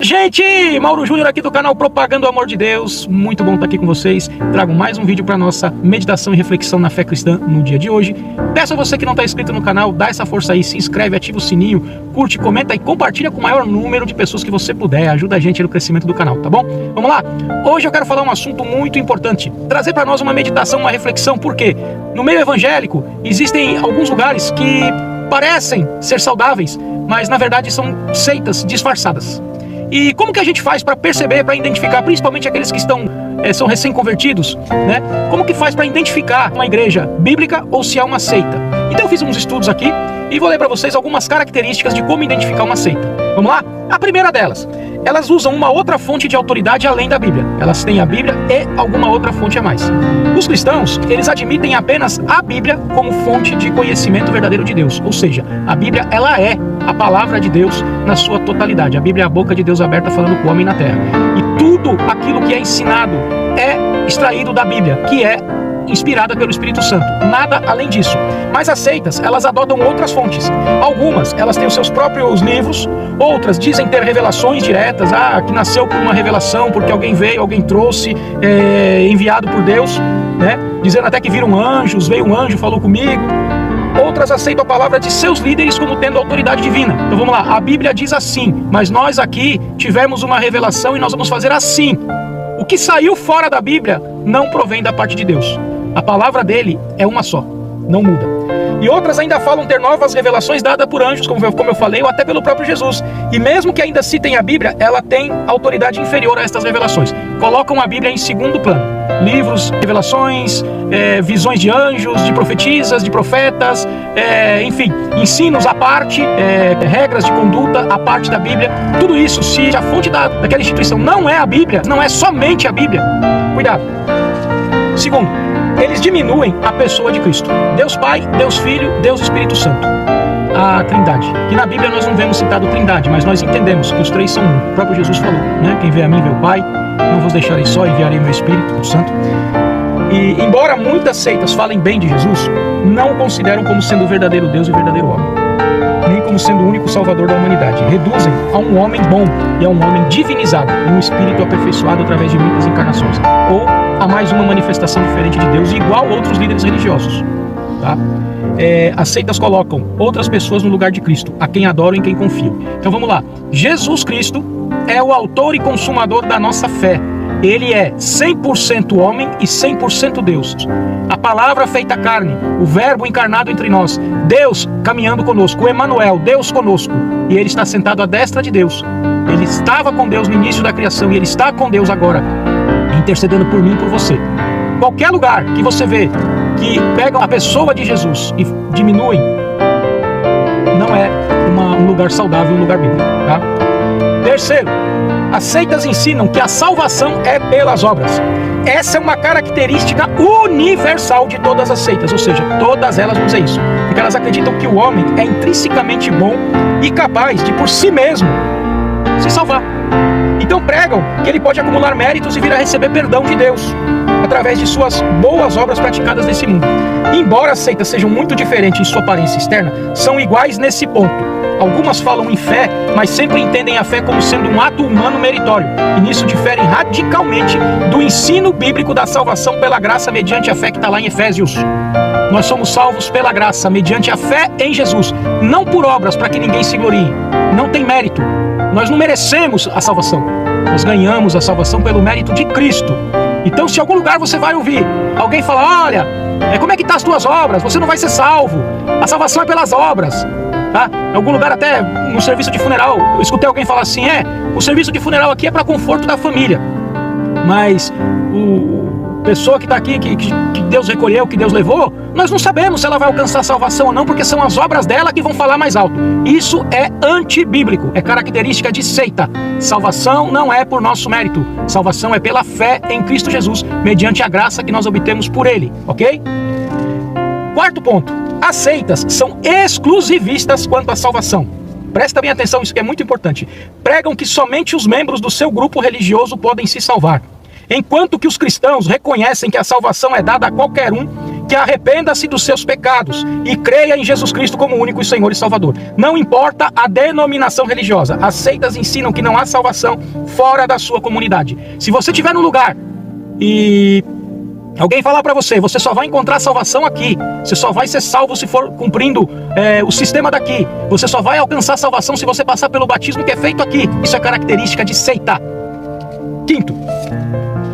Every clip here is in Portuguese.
Gente, Mauro Júnior aqui do canal Propagando o Amor de Deus. Muito bom estar aqui com vocês. Trago mais um vídeo para nossa meditação e reflexão na fé cristã no dia de hoje. Peço a você que não está inscrito no canal, dá essa força aí, se inscreve, ativa o sininho, curte, comenta e compartilha com o maior número de pessoas que você puder. Ajuda a gente no crescimento do canal, tá bom? Vamos lá? Hoje eu quero falar um assunto muito importante. Trazer para nós uma meditação, uma reflexão, porque no meio evangélico existem alguns lugares que parecem ser saudáveis, mas na verdade são seitas disfarçadas. E como que a gente faz para perceber, para identificar, principalmente aqueles que são recém-convertidos, né? Como que faz para identificar uma igreja bíblica ou se é uma seita? Então eu fiz uns estudos aqui e vou ler para vocês algumas características de como identificar uma seita. Vamos lá? A primeira delas, elas usam uma outra fonte de autoridade além da Bíblia. Elas têm a Bíblia e alguma outra fonte a mais. Os cristãos, eles admitem apenas a Bíblia como fonte de conhecimento verdadeiro de Deus. Ou seja, a Bíblia, ela é a palavra de Deus na sua totalidade. A Bíblia é a boca de Deus aberta falando com o homem na terra. E tudo aquilo que é ensinado é extraído da Bíblia, que é inspirada pelo Espírito Santo. Nada além disso. Mas as seitas, elas adotam outras fontes. Algumas, elas têm os seus próprios livros. Outras dizem ter revelações diretas. Que nasceu por uma revelação, porque alguém veio, alguém trouxe, enviado por Deus, né? Dizendo até que viram anjos, veio um anjo, falou comigo. Outras aceitam a palavra de seus líderes como tendo autoridade divina. Então vamos lá, a Bíblia diz assim, mas nós aqui tivemos uma revelação e nós vamos fazer assim. O que saiu fora da Bíblia não provém da parte de Deus. A palavra dele é uma só, não muda. E outras ainda falam ter novas revelações dadas por anjos, como eu falei, ou até pelo próprio Jesus. E mesmo que ainda citem a Bíblia, ela tem autoridade inferior a estas revelações. Colocam a Bíblia em segundo plano. Livros, revelações, visões de anjos, de profetisas, de profetas, enfim, ensinos à parte, regras de conduta à parte da Bíblia. Tudo isso, se a fonte daquela instituição não é a Bíblia, não é somente a Bíblia, cuidado. Segundo, eles diminuem a pessoa de Cristo. Deus Pai, Deus Filho, Deus Espírito Santo. A Trindade. Que na Bíblia nós não vemos citado Trindade, mas nós entendemos que os três são um. O próprio Jesus falou, né? Quem vê a mim vê o Pai, não vos deixarei só, enviarei meu Espírito Santo. E embora muitas seitas falem bem de Jesus, não o consideram como sendo o verdadeiro Deus e o verdadeiro homem, nem como sendo o único salvador da humanidade. Reduzem a um homem bom e a um homem divinizado, e um espírito aperfeiçoado através de muitas encarnações, ou a mais uma manifestação diferente de Deus, igual a outros líderes religiosos, tá? As seitas colocam outras pessoas no lugar de Cristo, a quem adoram e em quem confiam. Então vamos lá, Jesus Cristo é o autor e consumador da nossa fé. Ele é 100% homem e 100% Deus. A palavra feita carne, o verbo encarnado entre nós, Deus caminhando conosco, o Emanuel, Deus conosco. E ele está sentado à destra de Deus. Ele estava com Deus no início da criação e ele está com Deus agora, intercedendo por mim e por você. Qualquer lugar que você vê que pegam a pessoa de Jesus e diminuem, não é um lugar saudável, um lugar bíblico, tá? Terceiro, as seitas ensinam que a salvação é pelas obras. Essa é uma característica universal de todas as seitas, ou seja, todas elas vão dizer isso, porque elas acreditam que o homem é intrinsecamente bom e capaz de, por si mesmo, se salvar. Então pregam que ele pode acumular méritos e vir a receber perdão de Deus através de suas boas obras praticadas nesse mundo. Embora as seitas sejam muito diferentes em sua aparência externa, são iguais nesse ponto. Algumas falam em fé, mas sempre entendem a fé como sendo um ato humano meritório. E nisso diferem radicalmente do ensino bíblico da salvação pela graça mediante a fé que está lá em Efésios. Nós somos salvos pela graça, mediante a fé em Jesus, não por obras para que ninguém se glorie. Não tem mérito. Nós não merecemos a salvação. Nós ganhamos a salvação pelo mérito de Cristo. Então, se em algum lugar você vai ouvir alguém falar, olha, como é que estão as tuas obras? Você não vai ser salvo. A salvação é pelas obras. Tá? Em algum lugar, até no serviço de funeral, eu escutei alguém falar assim, o serviço de funeral aqui é para conforto da família. Mas pessoa que está aqui, que Deus recolheu, que Deus levou, nós não sabemos se ela vai alcançar a salvação ou não, porque são as obras dela que vão falar mais alto. Isso é antibíblico, é característica de seita. Salvação não é por nosso mérito, salvação é pela fé em Cristo Jesus, mediante a graça que nós obtemos por Ele, ok? Quarto ponto, as seitas são exclusivistas quanto à salvação. Presta bem atenção, isso que é muito importante. Pregam que somente os membros do seu grupo religioso podem se salvar. Enquanto que os cristãos reconhecem que a salvação é dada a qualquer um que arrependa-se dos seus pecados e creia em Jesus Cristo como único Senhor e Salvador. Não importa a denominação religiosa, as seitas ensinam que não há salvação fora da sua comunidade. Se você estiver num lugar e alguém falar para você, você só vai encontrar salvação aqui, você só vai ser salvo se for cumprindo o sistema daqui, você só vai alcançar salvação se você passar pelo batismo que é feito aqui, isso é característica de seita. Quinto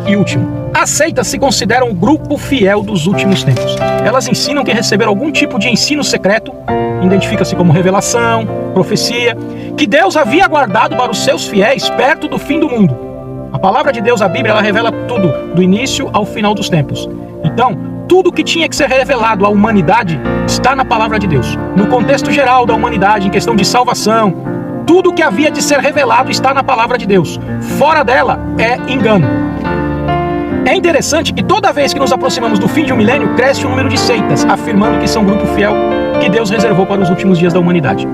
e último, as seitas se consideram o grupo fiel dos últimos tempos. Elas ensinam que receberam algum tipo de ensino secreto, identifica-se como revelação, profecia, que Deus havia guardado para os seus fiéis perto do fim do mundo. A palavra de Deus, a Bíblia, ela revela tudo, do início ao final dos tempos. Então, tudo que tinha que ser revelado à humanidade está na palavra de Deus. No contexto geral da humanidade, em questão de salvação, tudo que havia de ser revelado está na palavra de Deus. Fora dela é engano. É interessante que toda vez que nos aproximamos do fim de um milênio, cresce o número de seitas, afirmando que são grupo fiel que Deus reservou para os últimos dias da humanidade.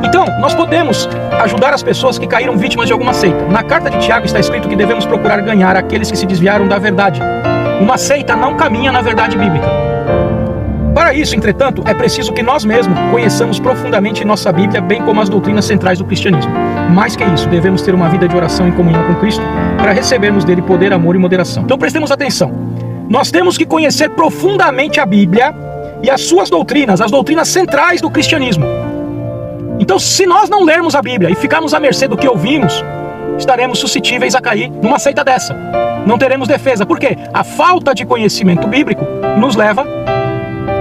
Então, nós podemos ajudar as pessoas que caíram vítimas de alguma seita. Na carta de Tiago está escrito que devemos procurar ganhar aqueles que se desviaram da verdade. Uma seita não caminha na verdade bíblica. Para isso, entretanto, é preciso que nós mesmos conheçamos profundamente nossa Bíblia, bem como as doutrinas centrais do cristianismo. Mais que isso, devemos ter uma vida de oração em comunhão com Cristo para recebermos dele poder, amor e moderação. Então prestemos atenção. Nós temos que conhecer profundamente a Bíblia e as suas doutrinas, as doutrinas centrais do cristianismo. Então, se nós não lermos a Bíblia e ficarmos à mercê do que ouvimos, estaremos suscetíveis a cair numa seita dessa. Não teremos defesa. Por quê? A falta de conhecimento bíblico nos leva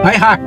a errar.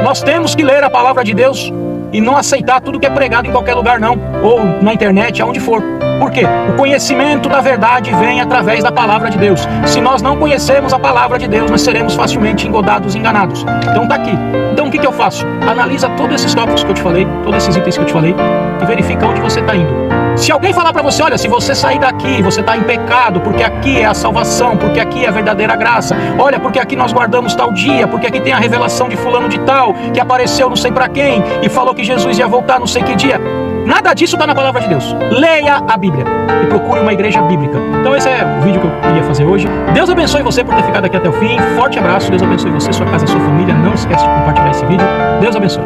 Nós temos que ler a palavra de Deus e não aceitar tudo que é pregado em qualquer lugar não, ou na internet, aonde for. Por quê? O conhecimento da verdade vem através da palavra de Deus. Se nós não conhecermos a palavra de Deus, nós seremos facilmente engodados e enganados. Então tá aqui. Então o que eu faço? Analisa todos esses tópicos que eu te falei, todos esses itens que eu te falei, e verifica onde você está indo. Se alguém falar para você, olha, se você sair daqui, você está em pecado, porque aqui é a salvação, porque aqui é a verdadeira graça, olha, porque aqui nós guardamos tal dia, porque aqui tem a revelação de fulano de tal, que apareceu não sei para quem, e falou que Jesus ia voltar não sei que dia. Nada disso está na palavra de Deus. Leia a Bíblia e procure uma igreja bíblica. Então esse é o vídeo que eu queria fazer hoje. Deus abençoe você por ter ficado aqui até o fim. Forte abraço, Deus abençoe você, sua casa e sua família. Não esquece de compartilhar esse vídeo. Deus abençoe.